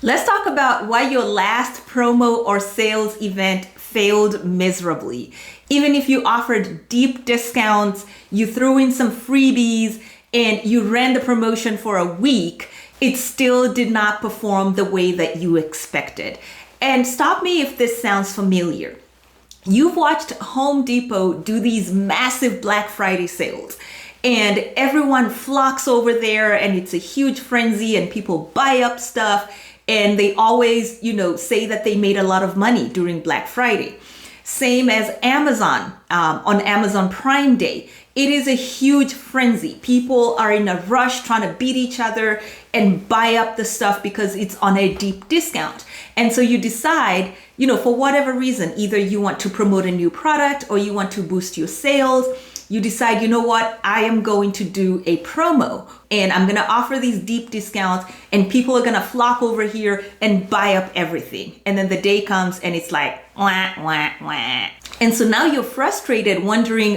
Let's talk about why your last promo or sales event failed miserably. Even if you offered deep discounts, you threw in some freebies, and you ran the promotion for a week, it still did not perform the way that you expected. And stop me if this sounds familiar. You've watched Home Depot do these massive Black Friday sales, and everyone flocks over there, and it's a huge frenzy, and people buy up stuff, and they always, say that they made a lot of money during Black Friday. Same as Amazon on Amazon Prime Day. It is a huge frenzy. People are in a rush trying to beat each other and buy up the stuff because it's on a deep discount. And so you decide, for whatever reason, either you want to promote a new product or you want to boost your sales. You decide, I am going to do a promo and I'm going to offer these deep discounts and people are going to flock over here and buy up everything. And then the day comes and it's like, wah, wah, wah. And so now you're frustrated, wondering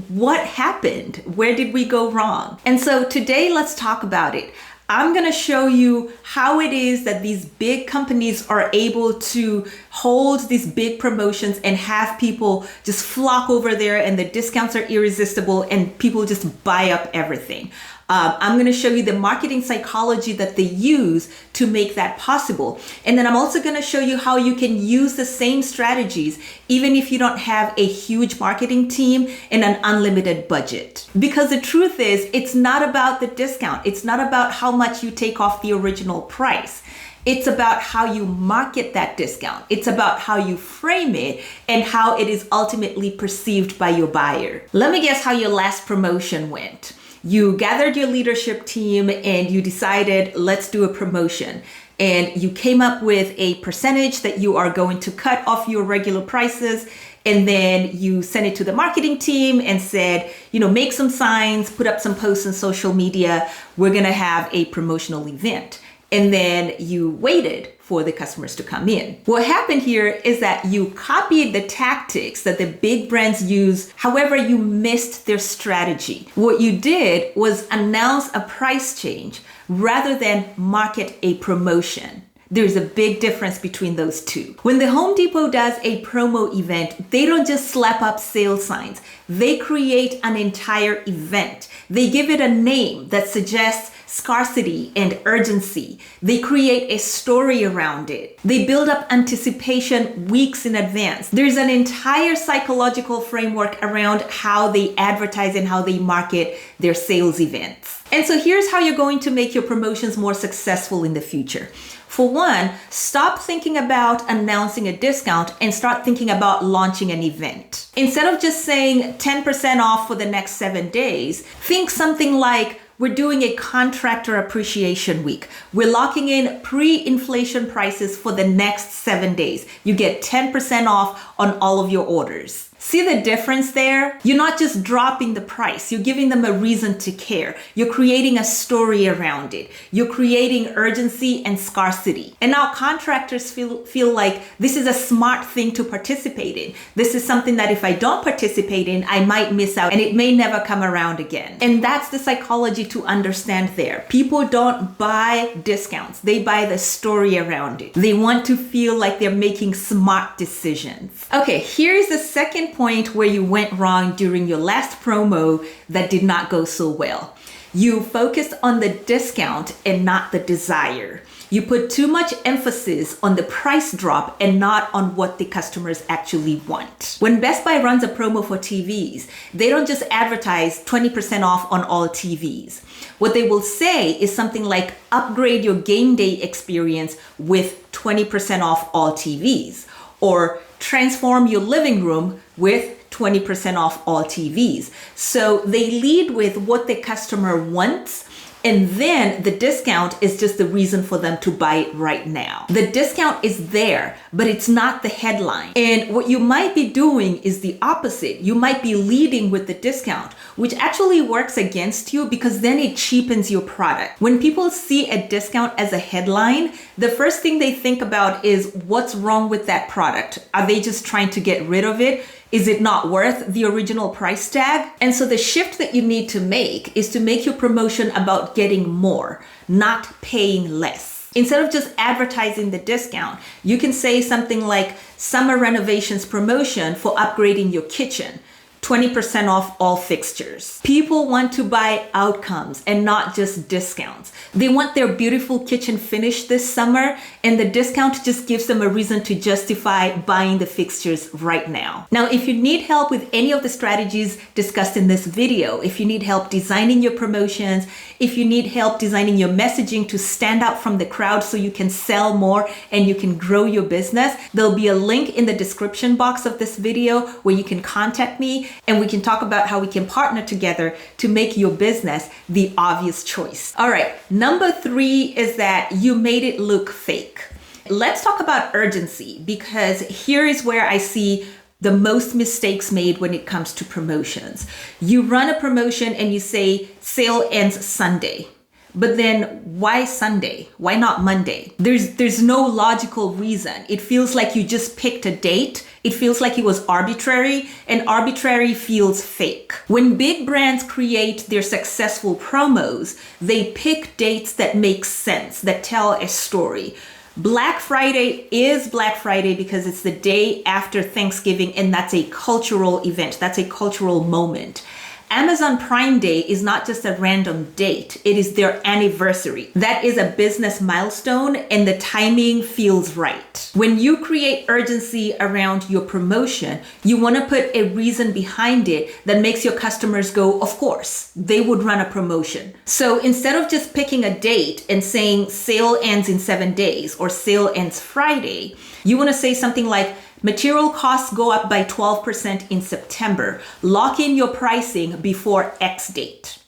what happened? Where did we go wrong? And so today, let's talk about it. I'm going to show you how it is that these big companies are able to hold these big promotions and have people just flock over there and the discounts are irresistible and people just buy up everything. I'm going to show you the marketing psychology that they use to make that possible. And then I'm also going to show you how you can use the same strategies even if you don't have a huge marketing team and an unlimited budget. Because the truth is, it's not about the discount. It's not about how much you take off the original price. It's about how you market that discount. It's about how you frame it and how it is ultimately perceived by your buyer. Let me guess how your last promotion went. You gathered your leadership team and you decided, let's do a promotion. And you came up with a percentage that you are going to cut off your regular prices. And then you sent it to the marketing team and said, make some signs, put up some posts on social media. We're going to have a promotional event. And then you waited for the customers to come in. What happened here is that you copied the tactics that the big brands use. However, you missed their strategy. What you did was announce a price change rather than market a promotion. There's a big difference between those two. When the Home Depot does a promo event, they don't just slap up sales signs. They create an entire event. They give it a name that suggests scarcity and urgency. They create a story around it. They build up anticipation weeks in advance. There's an entire psychological framework around how they advertise and how they market their sales events. And so here's how you're going to make your promotions more successful in the future. For one, stop thinking about announcing a discount and start thinking about launching an event. Instead of just saying 10% off for the next 7 days, think something like, we're doing a contractor appreciation week. We're locking in pre-inflation prices for the next 7 days. You get 10% off on all of your orders. See the difference there? You're not just dropping the price. You're giving them a reason to care. You're creating a story around it. You're creating urgency and scarcity. And now contractors feel like this is a smart thing to participate in. This is something that if I don't participate in, I might miss out and it may never come around again. And that's the psychology to understand there. People don't buy discounts. They buy the story around it. They want to feel like they're making smart decisions. Okay, here's the second point where you went wrong during your last promo that did not go so well. You focused on the discount and not the desire. You put too much emphasis on the price drop and not on what the customers actually want. When Best Buy runs a promo for TVs, they don't just advertise 20% off on all TVs. What they will say is something like upgrade your game day experience with 20% off all TVs, or transform your living room with 20% off all TVs. So they lead with what the customer wants, and then the discount is just the reason for them to buy it right now. The discount is there, but it's not the headline. And what you might be doing is the opposite. You might be leading with the discount, which actually works against you because then it cheapens your product. When people see a discount as a headline, the first thing they think about is what's wrong with that product? Are they just trying to get rid of it? Is it not worth the original price tag? And so the shift that you need to make is to make your promotion about getting more, not paying less. Instead of just advertising the discount, you can say something like summer renovations promotion for upgrading your kitchen. 20% off all fixtures. People want to buy outcomes and not just discounts. They want their beautiful kitchen finished this summer, and the discount just gives them a reason to justify buying the fixtures right now. Now, if you need help with any of the strategies discussed in this video, if you need help designing your promotions, if you need help designing your messaging to stand out from the crowd so you can sell more and you can grow your business, there'll be a link in the description box of this video where you can contact me and we can talk about how we can partner together to make your business the obvious choice. All right, number 3 is that you made it look fake. Let's talk about urgency, because here is where I see the most mistakes made when it comes to promotions. You run a promotion and you say sale ends Sunday. But then why Sunday? Why not Monday? There's no logical reason. It feels like you just picked a date. It feels like it was arbitrary, and arbitrary feels fake. When big brands create their successful promos, they pick dates that make sense, that tell a story. Black Friday is Black Friday because it's the day after Thanksgiving, and that's a cultural event. That's a cultural moment. Amazon Prime Day is not just a random date. It is their anniversary. That is a business milestone, and the timing feels right. When you create urgency around your promotion, you want to put a reason behind it that makes your customers go, of course, they would run a promotion. So instead of just picking a date and saying sale ends in 7 days or sale ends Friday, you want to say something like, material costs go up by 12% in September. Lock in your pricing before X date.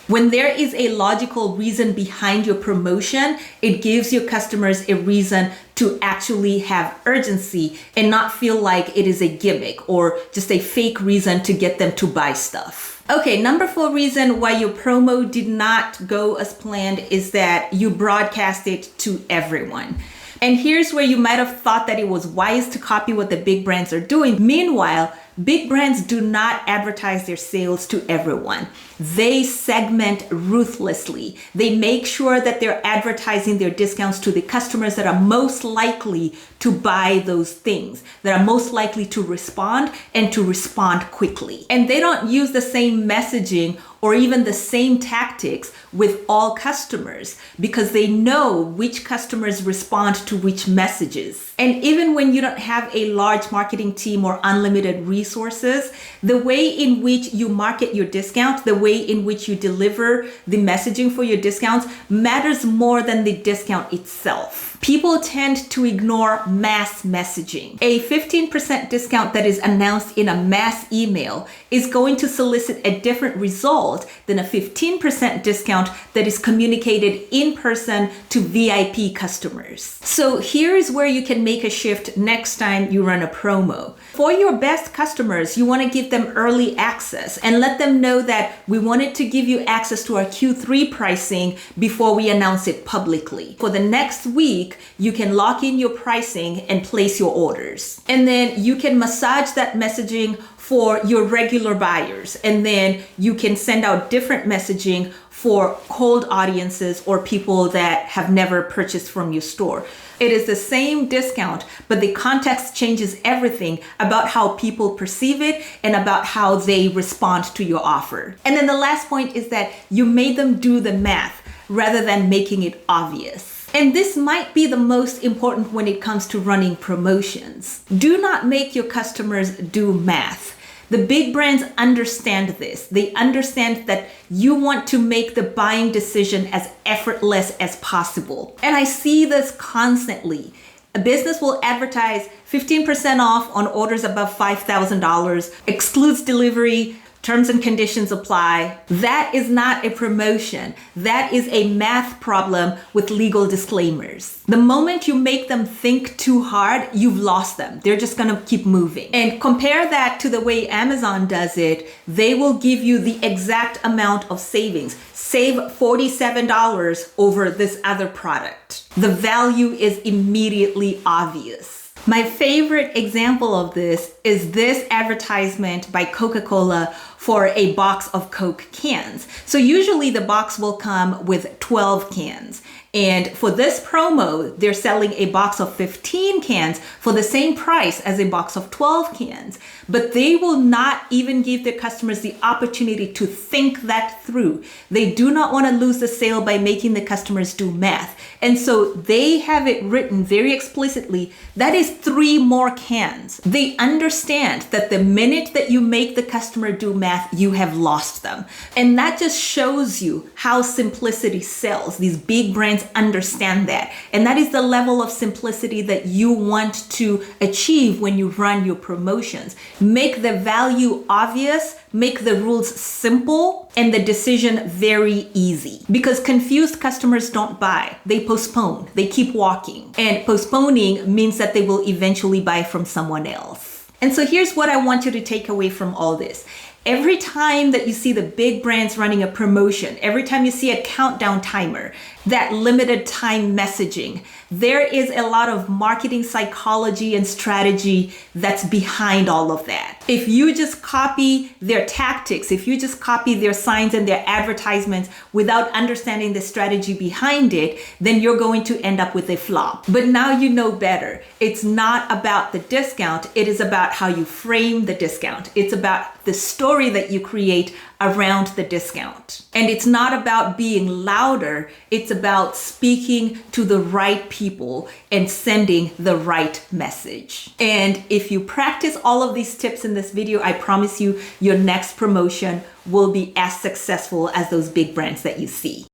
When there is a logical reason behind your promotion, it gives your customers a reason to actually have urgency and not feel like it is a gimmick or just a fake reason to get them to buy stuff. Okay, number 4 reason why your promo did not go as planned is that you broadcast it to everyone. And here's where you might have thought that it was wise to copy what the big brands are doing. Meanwhile, big brands do not advertise their sales to everyone. They segment ruthlessly. They make sure that they're advertising their discounts to the customers that are most likely to buy those things, that are most likely to respond and to respond quickly. And they don't use the same messaging or even the same tactics with all customers because they know which customers respond to which messages. And even when you don't have a large marketing team or unlimited resources, the way in which you market your discount, the way in which you deliver the messaging for your discounts matters more than the discount itself. People tend to ignore mass messaging. A 15% discount that is announced in a mass email is going to solicit a different result than a 15% discount that is communicated in person to VIP customers. So here's where you can make a shift next time you run a promo. For your best customers, you want to give them early access and let them know that we wanted to give you access to our Q3 pricing before we announce it publicly. For the next week, you can lock in your pricing and place your orders. And then you can massage that messaging for your regular buyers. And then you can send out different messaging for cold audiences or people that have never purchased from your store. It is the same discount, but the context changes everything about how people perceive it and about how they respond to your offer. And then the last point is that you made them do the math rather than making it obvious. And this might be the most important when it comes to running promotions. Do not make your customers do math. The big brands understand this. They understand that you want to make the buying decision as effortless as possible. And I see this constantly. A business will advertise 15% off on orders above $5,000, excludes delivery, terms and conditions apply. That is not a promotion. That is a math problem with legal disclaimers. The moment you make them think too hard, you've lost them. They're just gonna keep moving. And compare that to the way Amazon does it. They will give you the exact amount of savings. Save $47 over this other product. The value is immediately obvious. My favorite example of this is this advertisement by Coca-Cola for a box of Coke cans. So usually the box will come with 12 cans. And for this promo, they're selling a box of 15 cans for the same price as a box of 12 cans. But they will not even give their customers the opportunity to think that through. They do not want to lose the sale by making the customers do math. And so they have it written very explicitly, that is 3 more cans. They understand that the minute that you make the customer do math, you have lost them. And that just shows you how simplicity sells. These big brands understand that. And that is the level of simplicity that you want to achieve when you run your promotions. Make the value obvious, make the rules simple, and the decision very easy. Because confused customers don't buy. They postpone. They keep walking. And postponing means that they will eventually buy from someone else. And so here's what I want you to take away from all this. Every time that you see the big brands running a promotion, every time you see a countdown timer, that limited time messaging, there is a lot of marketing psychology and strategy that's behind all of that. If you just copy their tactics, if you just copy their signs and their advertisements without understanding the strategy behind it, then you're going to end up with a flop. But now you know better. It's not about the discount. It is about how you frame the discount. It's about the story that you create around the discount. And it's not about being louder. It's about speaking to the right people and sending the right message. And if you practice all of these tips in this video, I promise you your next promotion will be as successful as those big brands that you see.